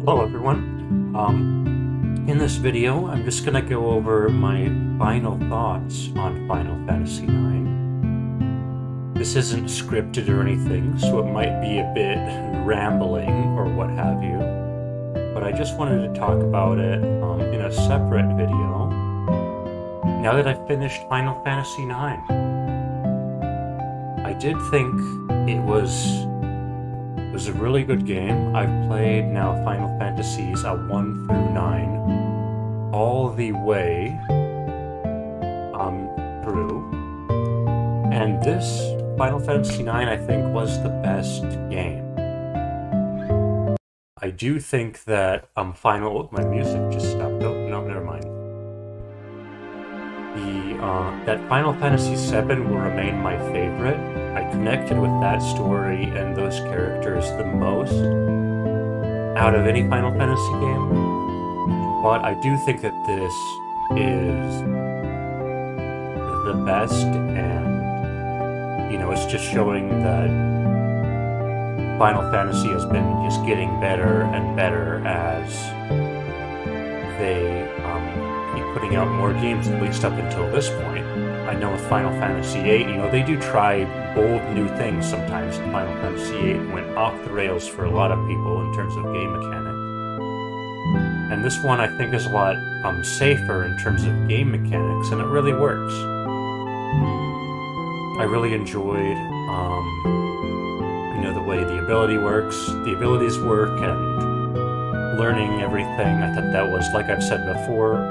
Hello everyone. In this video, I'm just gonna go over my final thoughts on Final Fantasy IX. This isn't scripted or anything, so it might be a bit rambling or what have you, but I just wanted to talk about it in a separate video now that I've finished Final Fantasy IX. I did think it was a really good game. I've played now Final Fantasies 1 through 9 all the way through. And this Final Fantasy IX, I think, was the best game. I do think that my music just stopped. Oh, no, never mind. That Final Fantasy VII will remain my favorite. I connected with that story and those characters the most out of any Final Fantasy game, but I do think that this is the best, and, you know, it's just showing that Final Fantasy has been just getting better and better as they keep putting out more games, at least up until this point. I know with Final Fantasy VIII, you know, they do try bold new things sometimes. Final Fantasy VIII went off the rails for a lot of people in terms of game mechanics. And this one, I think, is a lot safer in terms of game mechanics, and it really works. I really enjoyed, you know, the way the abilities work, and learning everything. I thought that was, like I've said before,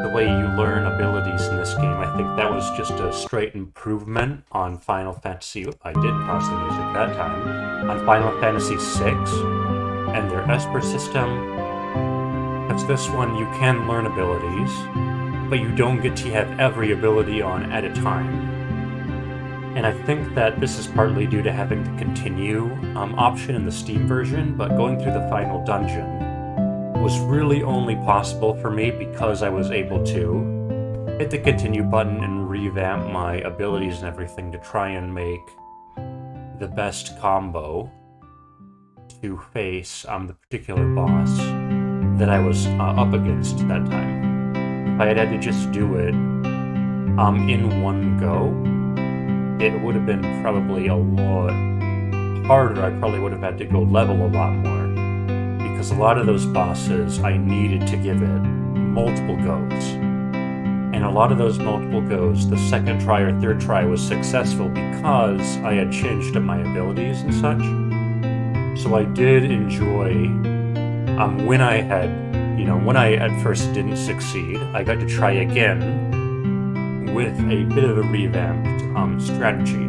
the way you learn abilities in this game, I think that was just a straight improvement on Final Fantasy. I did pause the music that time. On Final Fantasy VI and their Esper system. That's this one, you can learn abilities, but you don't get to have every ability on at a time. And I think that this is partly due to having the continue option in the Steam version, but going through the final dungeon was really only possible for me because I was able to hit the continue button and revamp my abilities and everything to try and make the best combo to face the particular boss that I was up against at that time. If I had had to just do it in one go, it would have been probably a lot harder. I probably would have had to go level a lot more, because a lot of those bosses I needed to give it multiple goes. And a lot of those multiple goes, the second try or third try was successful because I had changed up my abilities and such. So I did enjoy, when I at first didn't succeed, I got to try again with a bit of a revamped strategy.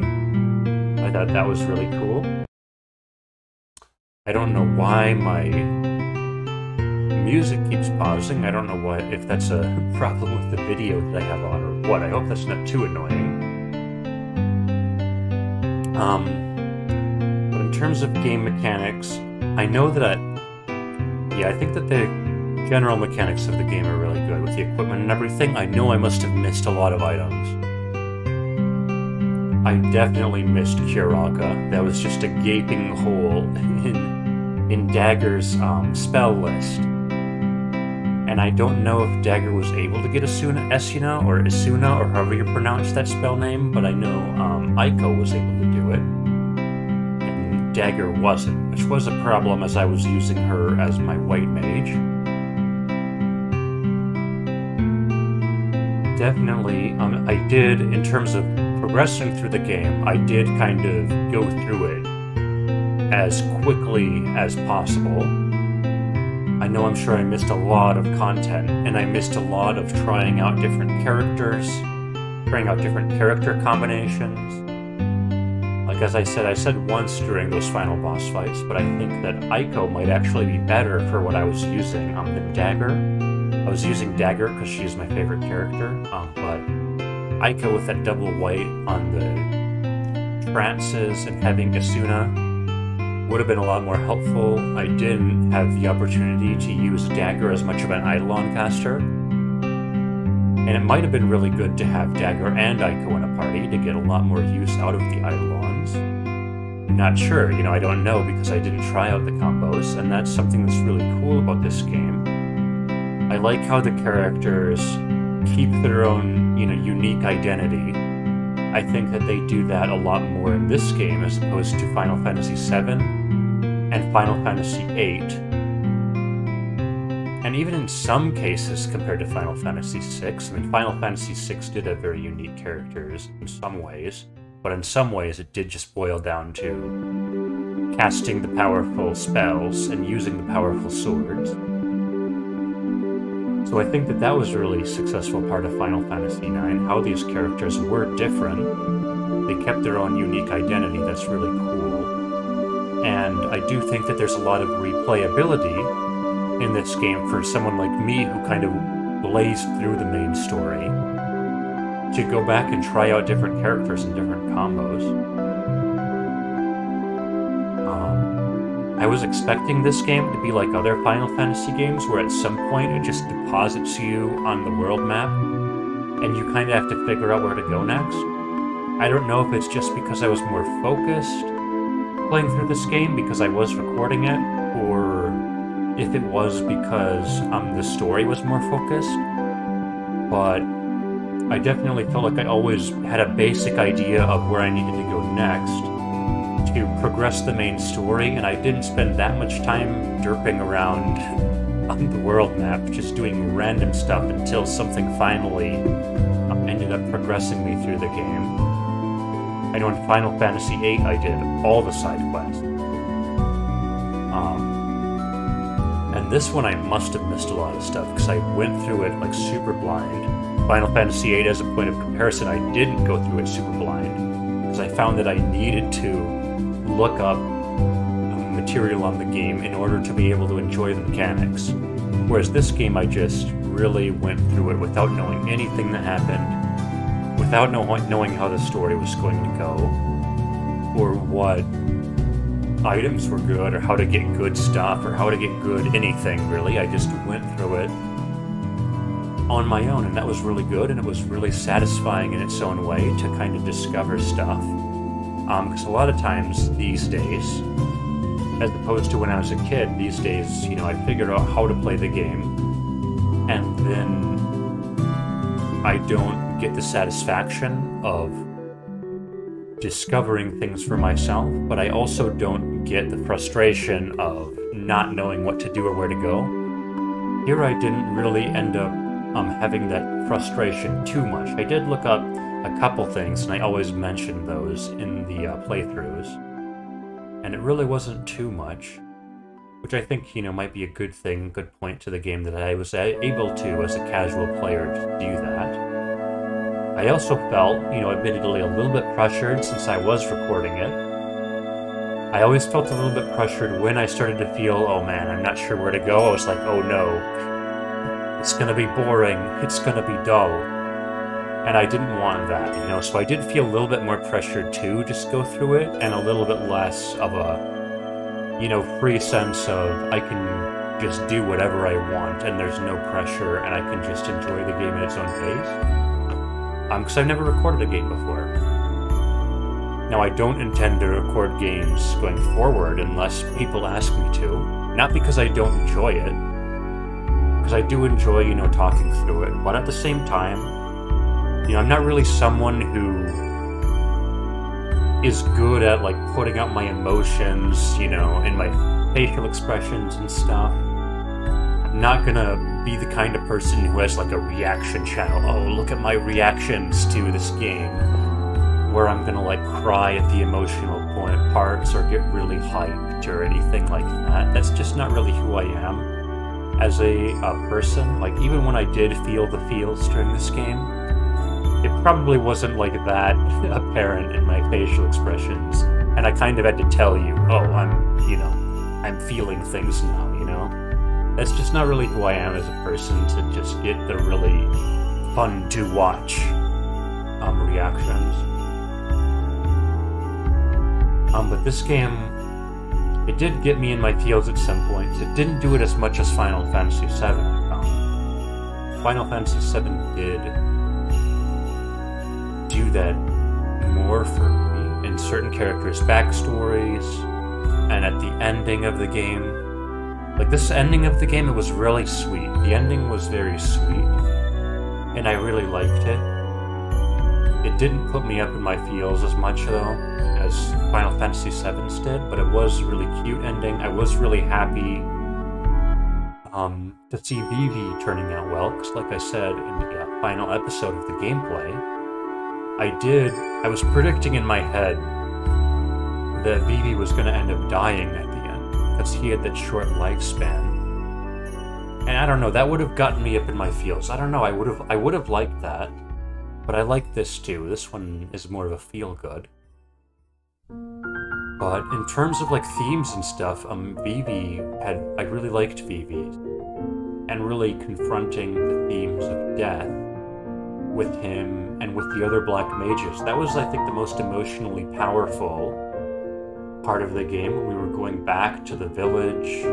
I thought that was really cool. I don't know why my music keeps pausing. I don't know if that's a problem with the video that I have on or what. I hope that's not too annoying. But in terms of game mechanics, I know that I think that the general mechanics of the game are really good with the equipment and everything. I know I must have missed a lot of items. I definitely missed Curaga. That was just a gaping hole in Dagger's spell list. And I don't know if Dagger was able to get Esuna, or however you pronounce that spell name, but I know Aiko was able to do it. And Dagger wasn't, which was a problem as I was using her as my white mage. Definitely, I did, in terms of progressing through the game, I did kind of go through it as quickly as possible. I know I'm sure I missed a lot of content, and I missed a lot of trying out different characters, trying out different character combinations. Like, as I said once during those final boss fights, but I think that Aiko might actually be better for what I was using than Dagger. I was using Dagger because she's my favorite character, but Aiko with that double white on the trances and having Esuna would have been a lot more helpful. I didn't have the opportunity to use Dagger as much of an Eidolon caster, and it might have been really good to have Dagger and Aiko in a party to get a lot more use out of the Eidolons. not sure, I don't know because I didn't try out the combos, and that's something that's really cool about this game. I like how the characters keep their own, unique identity. I think that they do that a lot more in this game as opposed to Final Fantasy VII and Final Fantasy VIII. And even in some cases compared to Final Fantasy VI, Final Fantasy VI did have very unique characters in some ways, but in some ways it did just boil down to casting the powerful spells and using the powerful swords. So I think that was a really successful part of Final Fantasy IX, how these characters were different. They kept their own unique identity, that's really cool. And I do think that there's a lot of replayability in this game for someone like me who kind of blazed through the main story, to go back and try out different characters and different combos. I was expecting this game to be like other Final Fantasy games, where at some point it just deposits you on the world map, and you kind of have to figure out where to go next. I don't know if it's just because I was more focused playing through this game because I was recording it, or if it was because the story was more focused, but I definitely felt like I always had a basic idea of where I needed to go next to progress the main story, and I didn't spend that much time derping around on the world map, just doing random stuff until something finally ended up progressing me through the game. I know in Final Fantasy VIII I did all the side quests. And this one I must have missed a lot of stuff, because I went through it like super blind. Final Fantasy VIII, as a point of comparison, I didn't go through it super blind, because I found that I needed to look up material on the game in order to be able to enjoy the mechanics. Whereas this game, I just really went through it without knowing anything that happened, without knowing how the story was going to go, or what items were good, or how to get good stuff, or how to get good anything, really. I just went through it on my own, and that was really good, and it was really satisfying in its own way to kind of discover stuff. Because a lot of times these days, as opposed to when I was a kid, these days, I figured out how to play the game, and then I don't get the satisfaction of discovering things for myself, but I also don't get the frustration of not knowing what to do or where to go. Here I didn't really end up having that frustration too much. I did look up a couple things, and I always mention those in the playthroughs, and it really wasn't too much, which I think, might be a good thing, good point to the game, that I was able to, as a casual player, to do that. I also felt, admittedly a little bit pressured since I was recording it. I always felt a little bit pressured when I started to feel, oh man, I'm not sure where to go. I was like, oh no, it's gonna be boring, it's gonna be dull. And I didn't want that, so I did feel a little bit more pressured to just go through it, and a little bit less of a, free sense of I can just do whatever I want, and there's no pressure, and I can just enjoy the game at its own pace. Because I've never recorded a game before. Now, I don't intend to record games going forward unless people ask me to. Not because I don't enjoy it, because I do enjoy, talking through it, but at the same time, I'm not really someone who is good at, putting out my emotions, and my facial expressions and stuff. I'm not gonna be the kind of person who has, a reaction channel. Oh, look at my reactions to this game. Where I'm gonna, cry at the emotional parts or get really hyped or anything like that. That's just not really who I am as a person. Even when I did feel the feels during this game, it probably wasn't that apparent in my facial expressions, and I kind of had to tell you, oh, I'm feeling things now, That's just not really who I am as a person, to just get the really fun to watch reactions. But this game, it did get me in my feels at some points. It didn't do it as much as Final Fantasy VII, I found. Final Fantasy VII did do that more for me in certain characters' backstories, and at the ending of the game. Like, this ending of the game, it was really sweet. The ending was very sweet, and I really liked it. It didn't put me up in my feels as much, though, as Final Fantasy VII's did, but it was a really cute ending. I was really happy to see Vivi turning out well, because like I said in the final episode of the gameplay, I was predicting in my head that Vivi was going to end up dying at the end, because he had that short lifespan. And I don't know, that would have gotten me up in my feels. I don't know, I would have liked that. But I like this too. This one is more of a feel-good. But in terms of like themes and stuff, I really liked Vivi. And really confronting the themes of death with him and with the other Black Mages. That was, I think, the most emotionally powerful part of the game, when we were going back to the village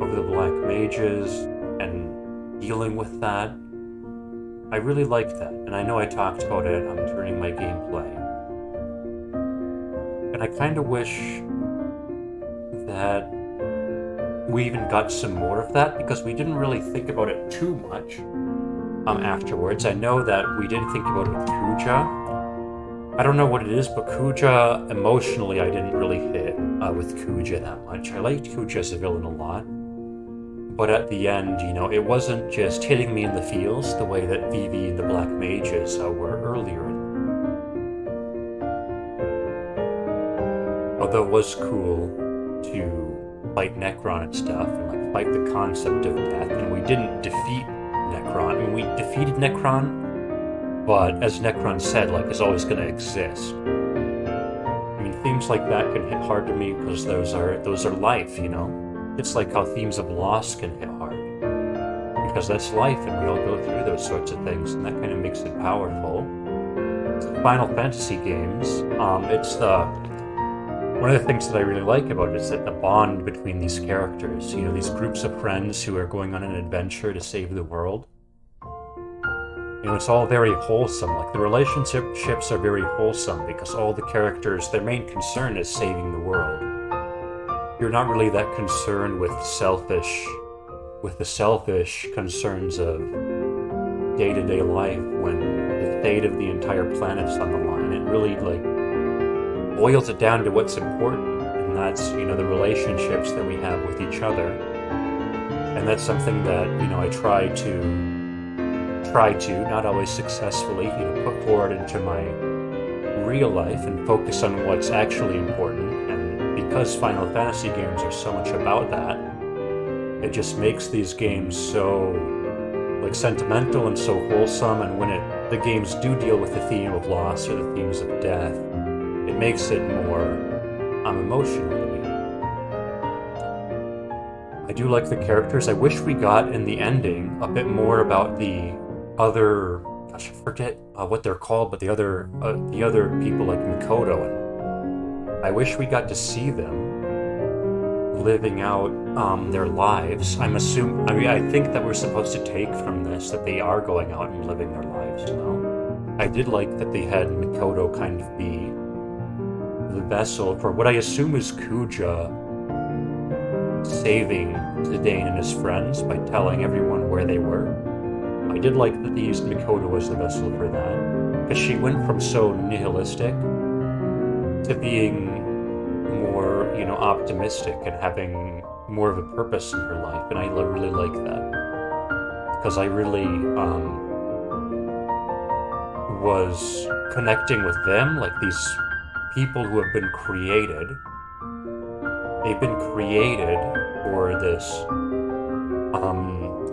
of the Black Mages and dealing with that. I really liked that, and I know I talked about it during my gameplay. And I kind of wish that we even got some more of that, because we didn't really think about it too much afterwards. I know that we didn't think about it with Kuja. I don't know what it is, but Kuja, emotionally, I didn't really hit with Kuja that much. I liked Kuja as a villain a lot. But at the end, you know, it wasn't just hitting me in the feels the way that Vivi and the Black Mages were earlier. Although it was cool to fight Necron and stuff, and like fight the concept of death, and we didn't defeat Necron. I mean, we defeated Necron, but as Necron said, like, is always going to exist. I mean, themes like that can hit hard to me because those are life, you know? It's like how themes of loss can hit hard, because that's life, and we all go through those sorts of things, and that kind of makes it powerful. Final Fantasy games, one of the things that I really like about it is that the bond between these characters, you know, these groups of friends who are going on an adventure to save the world, you know, it's all very wholesome. Like, the relationships are very wholesome because all the characters, their main concern is saving the world. You're not really that concerned with the selfish concerns of day-to-day life when the fate of the entire planet's on the line. It really, like, boils it down to what's important, and that's, you know, the relationships that we have with each other. And that's something that, you know, I try to, not always successfully, you know, put forward into my real life and focus on what's actually important. Because Final Fantasy games are so much about that, it just makes these games so, like, sentimental and so wholesome, and when the games do deal with the theme of loss or the themes of death, it makes it more emotional to me. I do like the characters. I wish we got, in the ending, a bit more about the other, gosh, I forget what they're called, but the other people like Mikoto, and I wish we got to see them living out their lives. I think that we're supposed to take from this that they are going out and living their lives, you know? I did like that they had Mikoto kind of be the vessel for what I assume is Kuja saving Zidane and his friends by telling everyone where they were. I did like that they used Mikoto as the vessel for that, because she went from so nihilistic to being more, you know, optimistic and having more of a purpose in her life, and I really like that, because I really was connecting with them, like these people who have been created. They've been created for this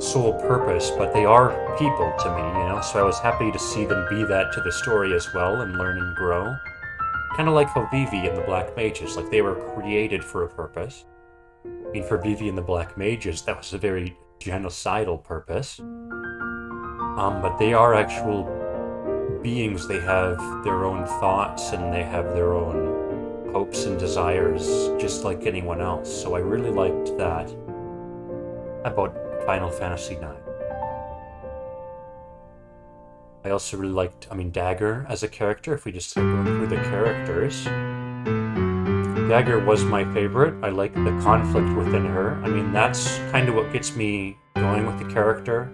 sole purpose, but they are people to me, you know, so I was happy to see them be that to the story as well and learn and grow. Kind of like how Vivi and the Black Mages, like, they were created for a purpose. I mean, for Vivi and the Black Mages, that was a very genocidal purpose. But they are actual beings. They have their own thoughts and they have their own hopes and desires, just like anyone else. So I really liked that about Final Fantasy IX. I also really liked, Dagger as a character, if we just start going through the characters. Dagger was my favorite. I like the conflict within her. That's kind of what gets me going with the character,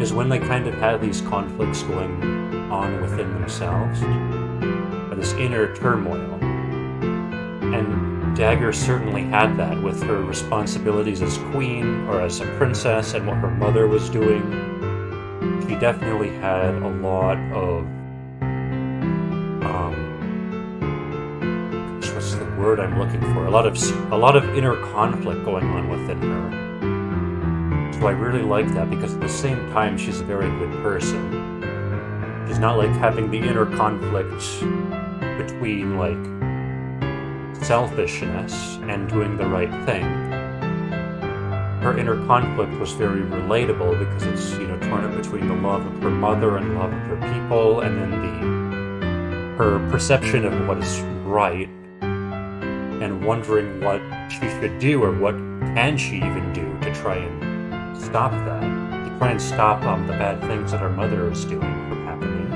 is when they kind of have these conflicts going on within themselves, or this inner turmoil. And Dagger certainly had that with her responsibilities as queen, or as a princess, and what her mother was doing. She definitely had a lot of, what's the word I'm looking for? A lot of inner conflict going on within her. So I really like that, because at the same time, she's a very good person. She's not like having the inner conflict between like selfishness and doing the right thing. Her inner conflict was very relatable, because it's, torn between the love of her mother and love of her people, and then her perception of what is right, and wondering what she should do, or what can she even do to try and stop that, to try and stop the bad things that her mother is doing from happening.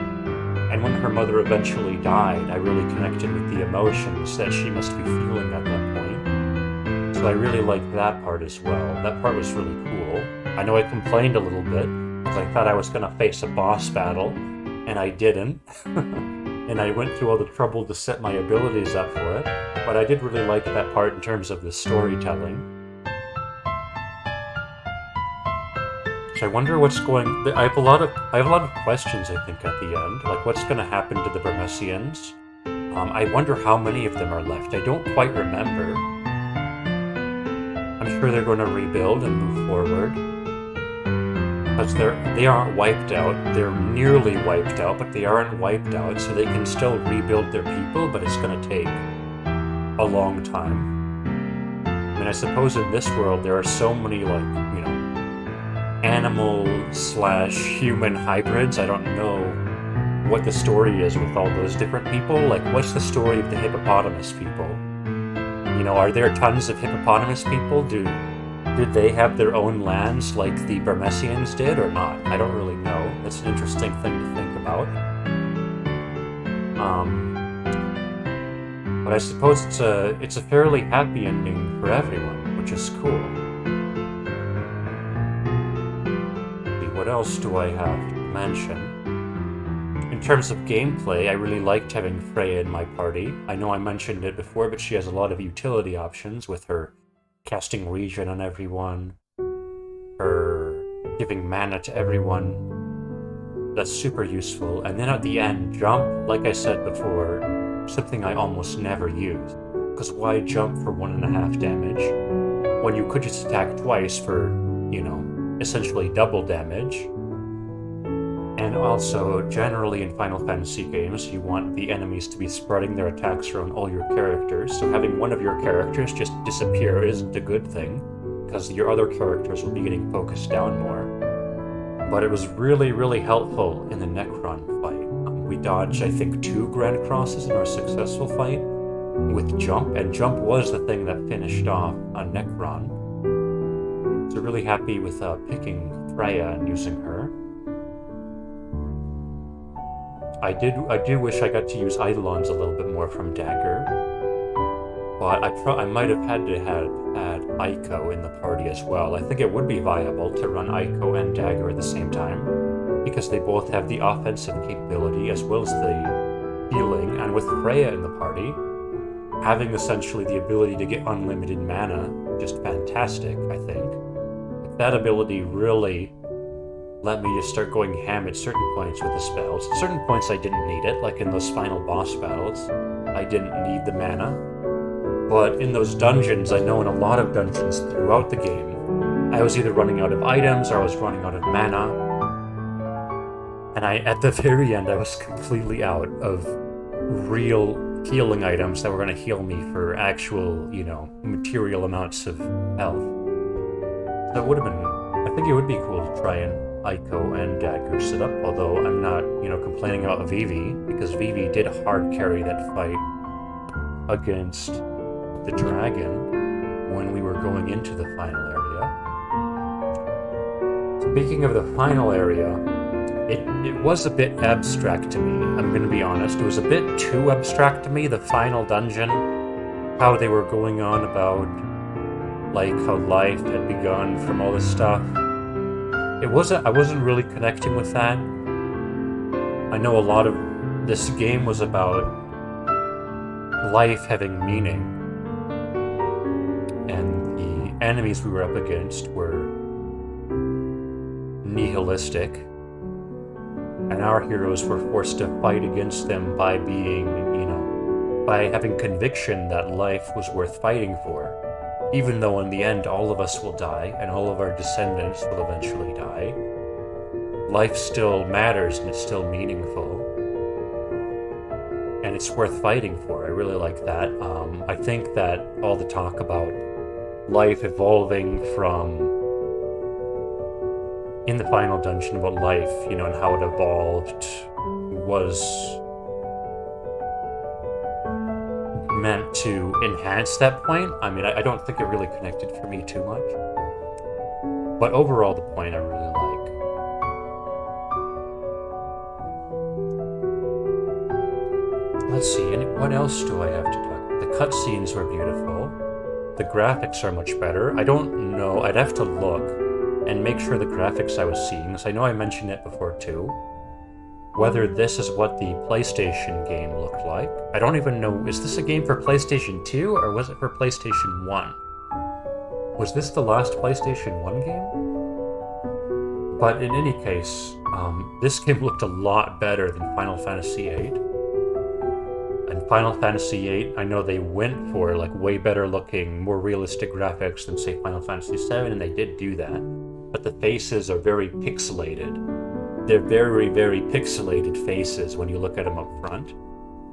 And when her mother eventually died, I really connected with the emotions that she must be feeling at that point. So I really liked that part as well. That part was really cool. I know I complained a little bit, because I thought I was going to face a boss battle, and I didn't. And I went through all the trouble to set my abilities up for it, but I did really like that part in terms of the storytelling. So I wonder what's going. I have a lot of questions, I think, at the end, like what's going to happen to the Burmessians. I wonder how many of them are left. I don't quite remember. I'm sure they're going to rebuild and move forward, because they aren't wiped out. They're nearly wiped out, but they aren't wiped out, so they can still rebuild their people, but it's going to take a long time. I suppose in this world there are so many, like, animal/human hybrids. I don't know what the story is with all those different people. Like, what's the story of the hippopotamus people? Are there tons of hippopotamus people? Did they have their own lands like the Burmessians did, or not? I don't really know. That's an interesting thing to think about. But I suppose it's a fairly happy ending for everyone, which is cool. What else do I have to mention? In terms of gameplay, I really liked having Freya in my party. I know I mentioned it before, but she has a lot of utility options with her casting regen on everyone, her giving mana to everyone. That's super useful. And then at the end, jump, like I said before, something I almost never use. Because why jump for 1.5 damage when you could just attack twice for, essentially double damage? And also, generally in Final Fantasy games, you want the enemies to be spreading their attacks around all your characters, so having one of your characters just disappear isn't a good thing, because your other characters will be getting focused down more. But it was really, really helpful in the Necron fight. We dodged, I think, 2 Grand Crosses in our successful fight with Jump, and Jump was the thing that finished off on Necron. So really happy with picking Freya and using her. I do wish I got to use Eidolons a little bit more from Dagger, but I might have had to add Eiko in the party as well. I think it would be viable to run Eiko and Dagger at the same time, because they both have the offensive capability as well as the healing, and with Freya in the party, having essentially the ability to get unlimited mana, just fantastic, I think. That ability really let me just start going ham at certain points with the spells. At certain points I didn't need it, like in those final boss battles. I didn't need the mana. But in those dungeons, I know in a lot of dungeons throughout the game, I was either running out of items or I was running out of mana. And at the very end, I was completely out of real healing items that were going to heal me for actual, material amounts of health. So it would have been, I think it would be cool to try and Eiko and Dagger sit up, although I'm not, complaining about Vivi, because Vivi did hard carry that fight against the dragon when we were going into the final area. Speaking of the final area, it was a bit abstract to me, I'm going to be honest. It was a bit too abstract to me, the final dungeon, how they were going on about, like, how life had begun from all this stuff. I wasn't really connecting with that. I know a lot of this game was about life having meaning, and the enemies we were up against were nihilistic, and our heroes were forced to fight against them by being, by having conviction that life was worth fighting for. Even though in the end all of us will die, and all of our descendants will eventually die, life still matters and it's still meaningful. And it's worth fighting for. I really like that. I think that all the talk about life evolving from, in the final dungeon, about life, and how it evolved was meant to enhance that point. I mean, I don't think it really connected for me too much. But overall, the point I really like. Let's see, what else do I have to talk about? The cutscenes were beautiful. The graphics are much better. I don't know, I'd have to look and make sure the graphics I was seeing, because I know I mentioned it before too, whether this is what the PlayStation game looked like. I don't even know, is this a game for PlayStation 2 or was it for PlayStation 1? Was this the last PlayStation 1 game? But in any case, this game looked a lot better than Final Fantasy VIII. And Final Fantasy VIII, I know they went for like way better looking, more realistic graphics than say Final Fantasy VII, and they did do that. But the faces are very pixelated. They're very, very pixelated faces when you look at them up front,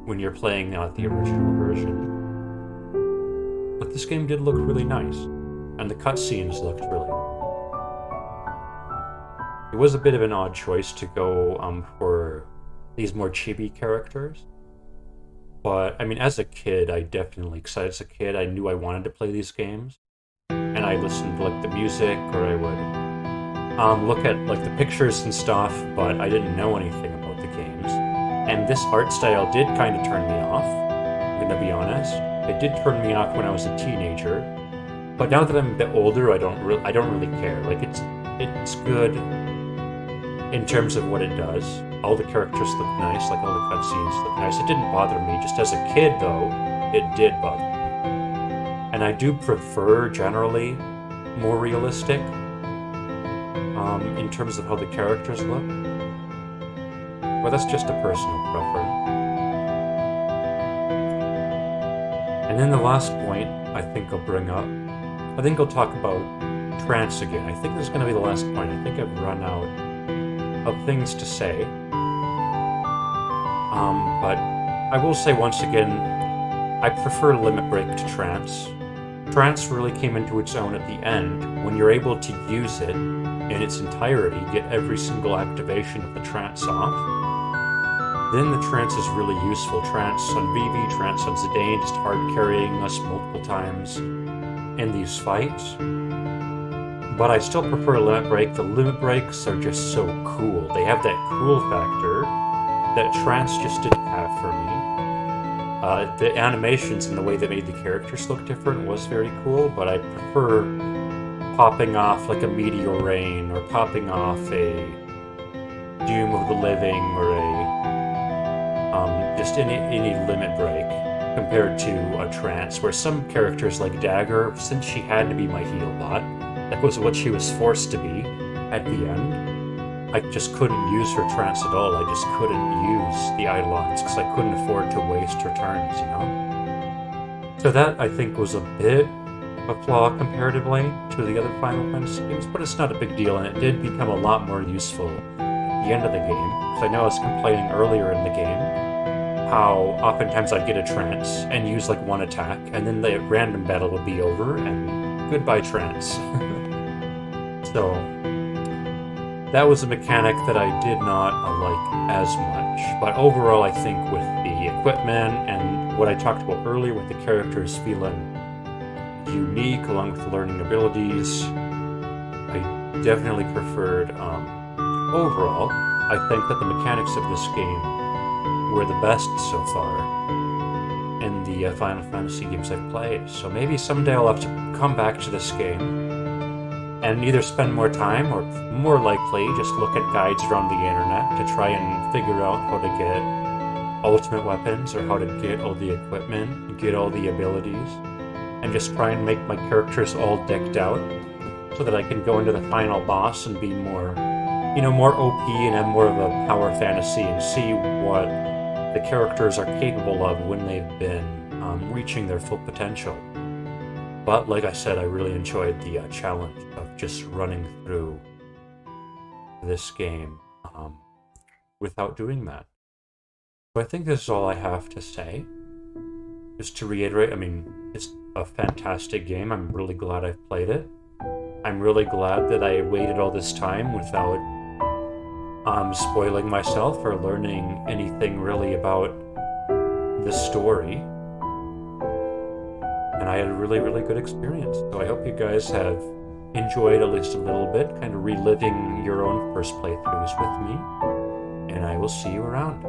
when you're playing now the original version. But this game did look really nice, and the cutscenes looked really nice. It was a bit of an odd choice to go for these more chibi characters. But, I mean, as a kid, I definitely, because as a kid, I knew I wanted to play these games. And I listened to, like, the music, or I would look at, like, the pictures and stuff, but I didn't know anything about the games. And this art style did kind of turn me off, I'm gonna be honest. It did turn me off when I was a teenager. But now that I'm a bit older, I don't really care. Like, it's good in terms of what it does. All the characters look nice, like all the cutscenes look nice. It didn't bother me. Just as a kid, though, it did bother me. And I do prefer, generally, more realistic in terms of how the characters look. But that's just a personal preference. And then the last point I think I'll bring up, I think I'll talk about Trance again. I think this is going to be the last point. I think I've run out of things to say. But I will say once again, I prefer Limit Break to Trance. Trance really came into its own at the end, when you're able to use it in its entirety, get every single activation of the Trance off. Then the Trance is really useful. Trance on Vivi, Trance on Zidane, just hard carrying us multiple times in these fights. But I still prefer Limit Break. The Limit Breaks are just so cool. They have that cool factor that Trance just didn't have for me. The animations and the way they made the characters look different was very cool, but I prefer popping off like a Meteor Rain, or popping off a Doom of the Living, or just any Limit Break compared to a Trance, where some characters like Dagger, since she had to be my heal bot, that was what she was forced to be at the end, I just couldn't use her Trance at all. I just couldn't use the Eidolons because I couldn't afford to waste her turns, So that, I think, was a bit of a flaw comparatively to the other Final Fantasy games, but it's not a big deal, and it did become a lot more useful at the end of the game. Because I know I was complaining earlier in the game how oftentimes I'd get a Trance and use like one attack, and then the random battle would be over, and goodbye Trance. So that was a mechanic that I did not like as much. But overall, I think with the equipment and what I talked about earlier with the characters feeling unique along with the learning abilities, I definitely preferred overall I think that the mechanics of this game were the best so far in the Final Fantasy games I've played. So maybe someday I'll have to come back to this game and either spend more time or more likely just look at guides around the internet to try and figure out how to get ultimate weapons or how to get all the equipment and get all the abilities and just try and make my characters all decked out so that I can go into the final boss and be more, more OP and have more of a power fantasy and see what the characters are capable of when they've been reaching their full potential. But like I said, I really enjoyed the challenge of just running through this game without doing that. So I think this is all I have to say. Just to reiterate, it's a fantastic game. I'm really glad I've played it. I'm really glad that I waited all this time without spoiling myself or learning anything really about the story. And I had a really, really good experience. So I hope you guys have enjoyed at least a little bit, kind of reliving your own first playthroughs with me. And I will see you around.